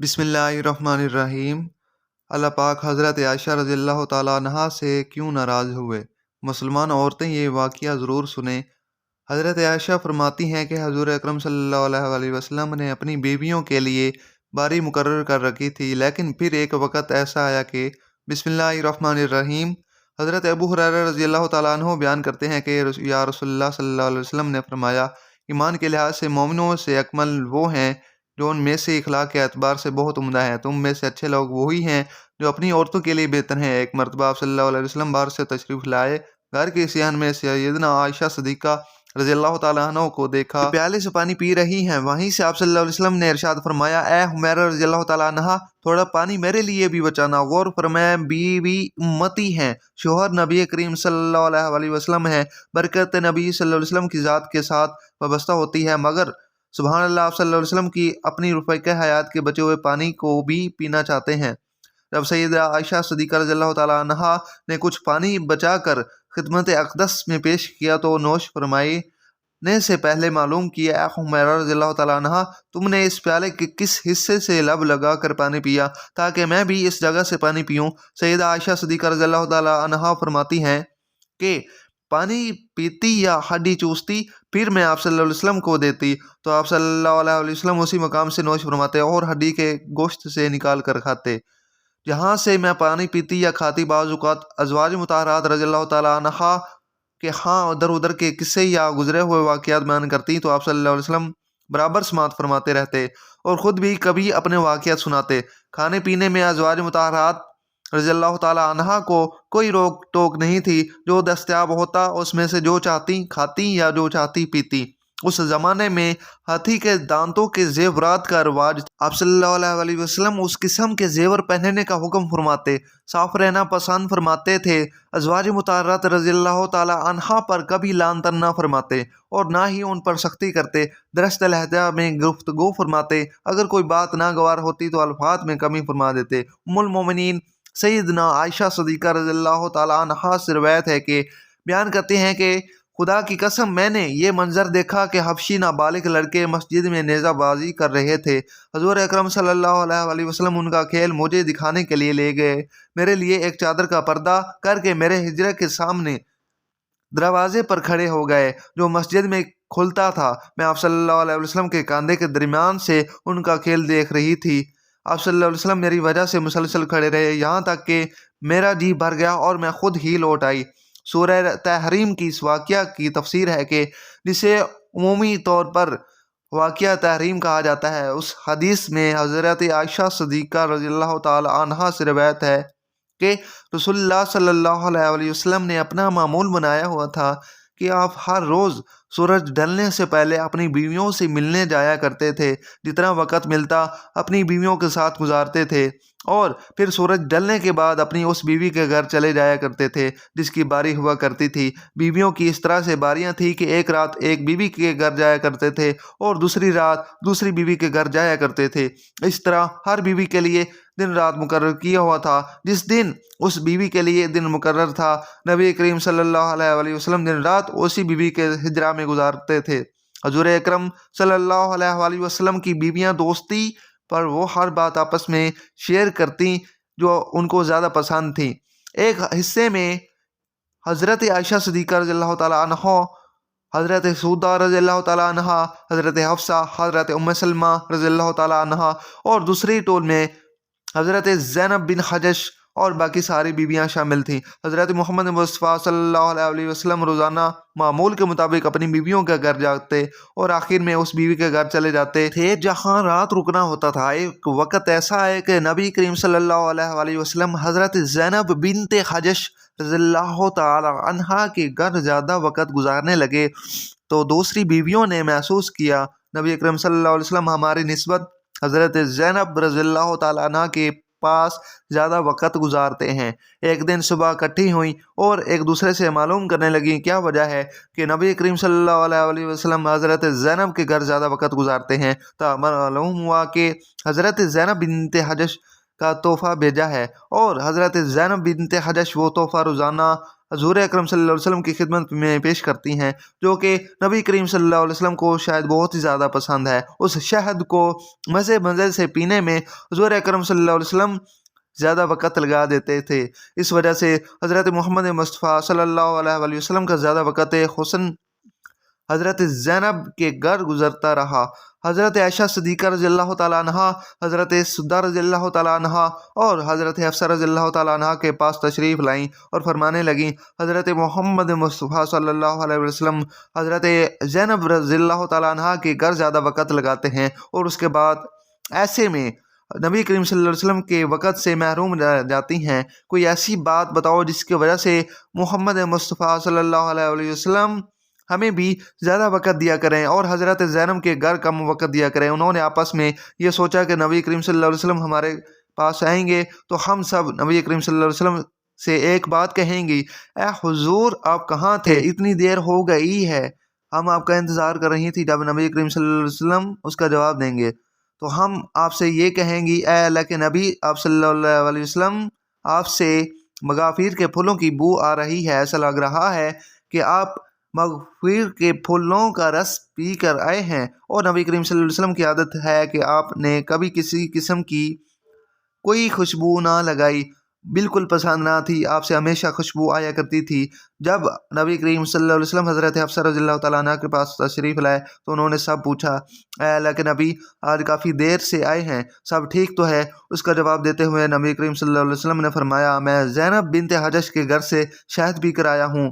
بسم اللہ الرحمن الرحیم۔ اللہ پاک حضرت عائشہ رضی اللہ تعالیٰ عنہا سے کیوں ناراض ہوئے؟ مسلمان عورتیں یہ واقعہ ضرور سنیں۔ حضرت عائشہ فرماتی ہیں کہ حضور اکرم صلی اللہ علیہ وسلم نے اپنی بیویوں کے لیے باری مقرر کر رکھی تھی، لیکن پھر ایک وقت ایسا آیا کہ بسم اللہ الرحمن الرحیم۔ حضرت ابو ہریرہ رضی اللہ تعالیٰ عنہ بیان کرتے ہیں کہ یا رسول اللہ صلی اللہ علیہ وسلم نے فرمایا، ایمان کے لحاظ سے مومنوں سے اکمل وہ ہیں جو ان میں سے اخلاق کے اعتبار سے بہت عمدہ ہیں۔ تم میں سے اچھے لوگ وہی ہیں جو اپنی عورتوں کے لیے بہتر ہیں۔ ایک مرتبہ آپ صلی اللہ علیہ وسلم باہر سے تشریف لائے، گھر کے صحن میں سیدنا عائشہ صدیقہ رضی اللہ تعالیٰ عنہ کو دیکھا کہ پیالے سے پانی پی رہی ہیں۔ وہیں سے آپ صلی اللہ علیہ وسلم نے ارشاد فرمایا، اے حمیرہ رضی اللہ تعالیٰ عنہ، تھوڑا پانی میرے لیے بھی بچانا۔ غور فرمایا، بیوی امتی ہیں، شوہر نبی کریم صلی اللہ علیہ وسلم ہیں۔ برکت نبی صلی اللہ علیہ وسلم کی ذات کے ساتھ وابستہ ہوتی ہے، مگر سبحان اللہ، آپ صلی اللہ علیہ وسلم کی اپنی رفیقہ حیات کے بچے ہوئے پانی کو بھی پینا چاہتے ہیں۔ جب سیدہ عائشہ صدیقہ رضی اللہ تعالیٰ عنہا نے کچھ پانی بچا کر خدمت اقدس میں پیش کیا تو نوش فرمانے سے پہلے معلوم کیا، اے حمیرہ رضی اللہ تعالیٰ عنہا، تم نے اس پیالے کے کس حصے سے لب لگا کر پانی پیا تاکہ میں بھی اس جگہ سے پانی پیوں؟ سیدہ عائشہ صدیقہ رضی اللہ تعالیٰ عنہا فرماتی ہیں کہ پانی پیتی یا ہڈی چوستی، پھر میں آپ صلی اللہ علیہ وسلم کو دیتی تو آپ صلی اللہ علیہ وسلم اسی مقام سے نوش فرماتے اور ہڈی کے گوشت سے نکال کر کھاتے۔ جہاں سے میں پانی پیتی یا کھاتی، بعض اوقات ازواج مطہرات رضی اللہ تعالیٰ عنہا کے ہاں ادھر ادھر کے قصے یا گزرے ہوئے واقعات بیان کرتی تو آپ صلی اللہ علیہ وسلم برابر سماعت فرماتے رہتے اور خود بھی کبھی اپنے واقعات سناتے۔ کھانے پینے میں ازواج مطہرات رضی اللہ تعالیٰ عنہا کو کوئی روک ٹوک نہیں تھی، جو دستیاب ہوتا اس میں سے جو چاہتی کھاتی یا جو چاہتی پیتی۔ اس زمانے میں ہاتھی کے دانتوں کے زیورات کا رواج تھا۔ آپ صلی اللہ علیہ وسلم اس قسم کے زیور پہننے کا حکم فرماتے، صاف رہنا پسند فرماتے تھے۔ ازواج مطہرات رضی اللہ تعالیٰ عنہا پر کبھی لعن طعن نہ فرماتے اور نہ ہی ان پر سختی کرتے، درست لہجہ میں گفتگو فرماتے۔ اگر کوئی بات ناگوار ہوتی تو الفاظ میں کمی فرما دیتے۔ ام المومنین سیدنا عائشہ صدیقہ رضی اللہ تعالیٰ عنہا سے روایت ہے کہ بیان کرتے ہیں کہ خدا کی قسم، میں نے یہ منظر دیکھا کہ حبشی نابالغ لڑکے مسجد میں نیزہ بازی کر رہے تھے۔ حضور اکرم صلی اللہ علیہ وسلم ان کا کھیل مجھے دکھانے کے لیے لے گئے۔ میرے لیے ایک چادر کا پردہ کر کے میرے حجرے کے سامنے دروازے پر کھڑے ہو گئے جو مسجد میں کھلتا تھا۔ میں آپ صلی اللہ علیہ وسلم کے کاندھے کے درمیان سے ان کا کھیل دیکھ رہی تھی۔ آپ صلی اللہ علیہ وسلم میری وجہ سے مسلسل کھڑے رہے، یہاں تک کہ میرا جی بھر گیا اور میں خود ہی لوٹ آئی۔ سورہ تحریم کی اس واقعہ کی تفسیر ہے کہ جسے عمومی طور پر واقعہ تحریم کہا جاتا ہے، اس حدیث میں حضرت عائشہ صدیقہ رضی اللہ تعالی عنہا سے روایت ہے کہ رسول اللہ صلی اللہ علیہ وسلم نے اپنا معمول بنایا ہوا تھا کہ آپ ہر روز سورج ڈھلنے سے پہلے اپنی بیویوں سے ملنے جایا کرتے تھے، جتنا وقت ملتا اپنی بیویوں کے ساتھ گزارتے تھے، اور پھر سورج ڈھلنے کے بعد اپنی اس بیوی کے گھر چلے جایا کرتے تھے جس کی باری ہوا کرتی تھی۔ بیویوں کی اس طرح سے باریاں تھیں کہ ایک رات ایک بیوی کے گھر جایا کرتے تھے اور دوسری رات دوسری بیوی کے گھر جایا کرتے تھے۔ اس طرح ہر بیوی کے لیے دن رات مقرر کیا ہوا تھا۔ جس دن اس بیوی کے لیے دن مقرر تھا، نبی کریم صلی اللہ علیہ وسلم دن رات اسی بیوی کے حجرہ میں گزارتے تھے۔ حضور اکرم صلی اللہ علیہ وسلم کی بیویاں دوستی پر وہ ہر بات آپس میں شیئر کرتی جو ان کو زیادہ پسند تھی۔ ایک حصے میں حضرت عائشہ صدیقہ رضی اللہ تعالیٰ عنہ، حضرت سودہ رضی اللہ تعالیٰ عنہ، حضرت حفصہ، حضرت ام سلمہ رضی اللہ تعالیٰ عنہ، اور دوسری ٹول میں حضرت زینب بن حجش اور باقی ساری بیویاں شامل تھیں۔ حضرت محمد مصطفیٰ صلی اللہ علیہ وسلم روزانہ معمول کے مطابق اپنی بیویوں کے گھر جاتے اور آخر میں اس بیوی کے گھر چلے جاتے تھے جہاں رات رکنا ہوتا تھا۔ ایک وقت ایسا ہے کہ نبی کریم صلی اللہ علیہ وسلم حضرت زینب بنت حجش رضی اللہ تعالی عنہا کے گھر زیادہ وقت گزارنے لگے تو دوسری بیویوں نے محسوس کیا نبی کریم صلی اللہ علیہ وسلم ہماری نسبت حضرت زینب رضی اللہ تعالیٰ عنہ کے پاس زیادہ وقت گزارتے ہیں۔ ایک دن صبح اکٹھی ہوئیں اور ایک دوسرے سے معلوم کرنے لگیں کیا وجہ ہے کہ نبی کریم صلی اللہ علیہ وسلم حضرت زینب کے گھر زیادہ وقت گزارتے ہیں۔ تو معلوم ہوا کہ حضرت زینب بنت حجش کا تحفہ بھیجا ہے، اور حضرت زینب بنت حجش وہ تحفہ روزانہ حضور اکرم صلی اللہ علیہ وسلم کی خدمت میں پیش کرتی ہیں، جو کہ نبی کریم صلی اللہ علیہ وسلم کو شاید بہت ہی زیادہ پسند ہے۔ اس شہد کو مزے مزے سے پینے میں حضور اکرم صلی اللہ علیہ وسلم زیادہ وقت لگا دیتے تھے۔ اس وجہ سے حضرت محمد مصطفیٰ صلی اللہ علیہ وسلم کا زیادہ وقت حسن حضرت زینب کے گھر گزرتا رہا۔ حضرت عائشہ صدیقہ رضی اللہ تعالیٰ عنہ، حضرت سدہ رضی اللہ تعالیٰ عنہ اور حضرت حفصہ رضی اللہ تعالیٰ عنہ کے پاس تشریف لائیں اور فرمانے لگیں، حضرت محمد مصطفیٰ صلی اللہ علیہ وسلم حضرت زینب رضی اللہ تعالیٰ عنہ کے گھر زیادہ وقت لگاتے ہیں، اور اس کے بعد ایسے میں نبی کریم صلی اللہ علیہ وسلم کے وقت سے محروم رہ جاتی ہیں۔ کوئی ایسی بات بتاؤ جس کی وجہ سے محمد مصطفیٰ صلی اللہ علیہ وسلم ہمیں بھی زیادہ وقت دیا کریں اور حضرت زینب کے گھر کم وقت دیا کریں۔ انہوں نے آپس میں یہ سوچا کہ نبی کریم صلی اللہ علیہ وسلم ہمارے پاس آئیں گے تو ہم سب نبی کریم صلی اللہ علیہ وسلم سے ایک بات کہیں گی، اے حضور آپ کہاں تھے؟ اتنی دیر ہو گئی ہے، ہم آپ کا انتظار کر رہی تھی جب نبی کریم صلی اللہ علیہ وسلم اس کا جواب دیں گے۔ تو ہم آپ سے یہ کہیں گی، اے اللہ کے نبی آپ صلی اللہ علیہ وسلم، آپ سے مغافیر کے پھولوں کی بو آ رہی ہے، ایسا لگ رہا ہے کہ آپ مغفیر کے پھولوں کا رس پی کر آئے ہیں، اور نبی کریم صلی اللہ علیہ وسلم کی عادت ہے کہ آپ نے کبھی کسی قسم کی کوئی خوشبو نہ لگائی، بالکل پسند نہ تھی، آپ سے ہمیشہ خوشبو آیا کرتی تھی۔ جب نبی کریم صلی اللہ علیہ وسلم حضرت حفصہ رضی اللہ تعالیٰ عنہ کے پاس تشریف لائے تو انہوں نے سب پوچھا، اے اللہ کے نبی آج کافی دیر سے آئے ہیں، سب ٹھیک تو ہے؟ اس کا جواب دیتے ہوئے نبی کریم صلی اللہ علیہ وسلم نے فرمایا، میں زینب بنت حجش کے گھر سے شہد پی کر آیا ہوں۔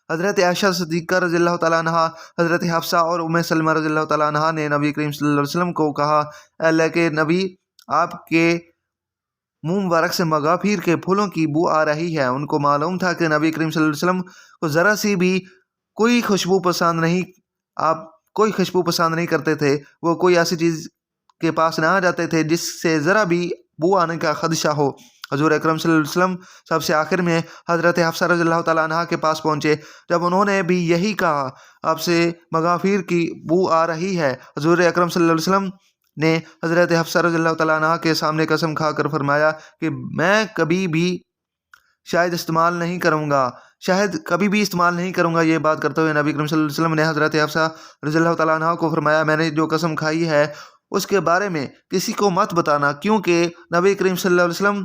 حضرت عائشہ صدیقہ رضی اللہ تعالیٰ عنہ، حضرت حفصہ اور ام سلمہ رضی اللہ تعالیٰ عنہ نے نبی کریم صلی اللہ علیہ وسلم کو کہا، اے اللہ کے نبی آپ کے منہ مبارک سے مغافیر کے پھولوں کی بو آ رہی ہے۔ ان کو معلوم تھا کہ نبی کریم صلی اللہ علیہ وسلم کو ذرا سی بھی کوئی خوشبو پسند نہیں، آپ کوئی خوشبو پسند نہیں کرتے تھے، وہ کوئی ایسی چیز کے پاس نہ آ جاتے تھے جس سے ذرا بھی بو آنے کا خدشہ ہو۔ حضور اکرم صلی اللہ علیہ وسلم سب سے آخر میں حضرت حفصہ رضی اللہ تعالیٰ عنہ کے پاس پہنچے۔ جب انہوں نے بھی یہی کہا، آپ سے مغافیر کی بو آ رہی ہے، حضور اکرم صلی اللہ علیہ وسلم نے حضرت حفصہ رضی اللہ تعالیٰ عنہ کے سامنے قسم کھا کر فرمایا کہ میں کبھی بھی شاید استعمال نہیں کروں گا، شاید کبھی بھی استعمال نہیں کروں گا۔ یہ بات کرتے ہوئے نبی کریم صلی اللہ علیہ وسلم نے حضرت حفصہ رضی اللہ تعالیٰ عنہ کو فرمایا، میں نے جو قسم کھائی ہے اس کے بارے میں کسی کو مت بتانا، کیونکہ نبی کریم صلی اللہ علیہ وسلم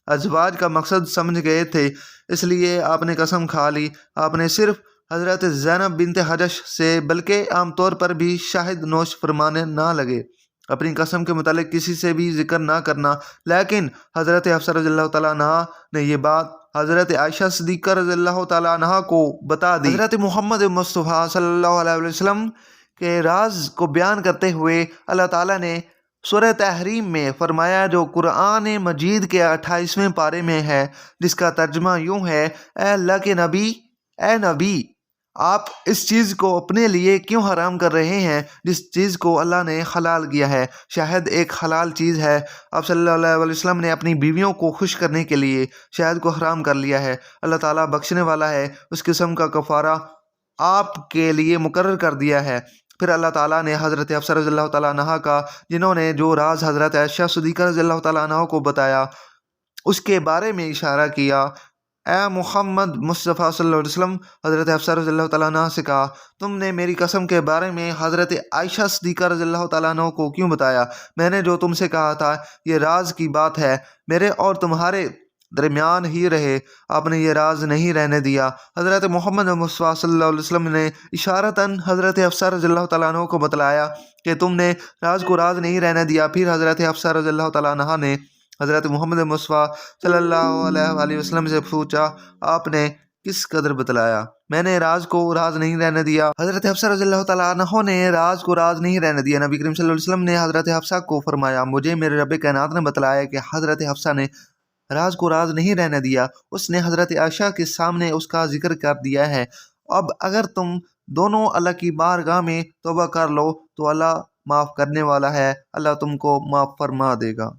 ازواج کا مقصد سمجھ گئے تھے، اس لیے آپ نے قسم کھا لی۔ آپ نے صرف حضرت زینب بنت حجش سے بلکہ عام طور پر بھی شاہد نوش فرمانے نہ لگے، اپنی قسم کے متعلق کسی سے بھی ذکر نہ کرنا۔ لیکن حضرت حفصہ رضی اللہ تعالیٰ عنہ نے یہ بات حضرت عائشہ صدیقہ رضی اللہ تعالیٰ عنہ کو بتا دی۔ حضرت محمد مصطفیٰ صلی اللہ علیہ وسلم کے راز کو بیان کرتے ہوئے اللہ تعالیٰ نے سورہ تحریم میں فرمایا، جو قرآن مجید کے 28ویں پارے میں ہے، جس کا ترجمہ یوں ہے، اے اللہ کے نبی، اے نبی آپ اس چیز کو اپنے لیے کیوں حرام کر رہے ہیں جس چیز کو اللہ نے حلال کیا ہے؟ شہد ایک حلال چیز ہے، آپ صلی اللہ علیہ وسلم نے اپنی بیویوں کو خوش کرنے کے لیے شہد کو حرام کر لیا ہے۔ اللہ تعالیٰ بخشنے والا ہے، اس قسم کا کفارہ آپ کے لیے مقرر کر دیا ہے۔ پھر اللہ تعالیٰ نے حضرت حفصہ رضی اللہ تعالیٰ عنہ کا، جنہوں نے جو راز حضرت عائشہ صدیقہ رضی اللہ تعالیٰ عنہ کو بتایا، اس کے بارے میں اشارہ کیا، اے محمد مصطفیٰ صلی اللہ علیہ وسلم، حضرت حفصہ رضی اللہ تعالیٰ عنہ سے کہا، تم نے میری قسم کے بارے میں حضرت عائشہ صدیقہ رضی اللہ تعالیٰ عنہ کو کیوں بتایا؟ میں نے جو تم سے کہا تھا یہ راز کی بات ہے، میرے اور تمہارے درمیان ہی رہے، آپ نے یہ راز نہیں رہنے دیا۔ حضرت محمد مصطفیٰ صلی اللہ علیہ وسلم نے اشارتاً حضرت حفصہ رضی اللہ تعالیٰ عنہ کو بتلایا کہ تم نے راز کو راز نہیں رہنے دیا۔ پھر حضرت حفصہ رضی اللہ تعالیٰ عنہ نے حضرت محمد مصطفیٰ صلی اللہ علیہ وسلم سے پوچھا، آپ نے کس قدر بتلایا؟ میں نے راز کو راز نہیں رہنے دیا۔ حضرت حفصہ رضی اللہ تعالیٰ عنہ نے راز کو راز نہیں رہنے دیا۔ نبی کریم صلی اللہ علیہ وسلم نے حضرت حفصہ کو فرمایا، مجھے میرے رب کائنات نے بتلایا کہ حضرت حفصہ نے راز کو راز نہیں رہنے دیا، اس نے حضرت عائشہ کے سامنے اس کا ذکر کر دیا ہے۔ اب اگر تم دونوں اللہ کی بارگاہ میں توبہ کر لو تو اللہ معاف کرنے والا ہے، اللہ تم کو معاف فرما دے گا۔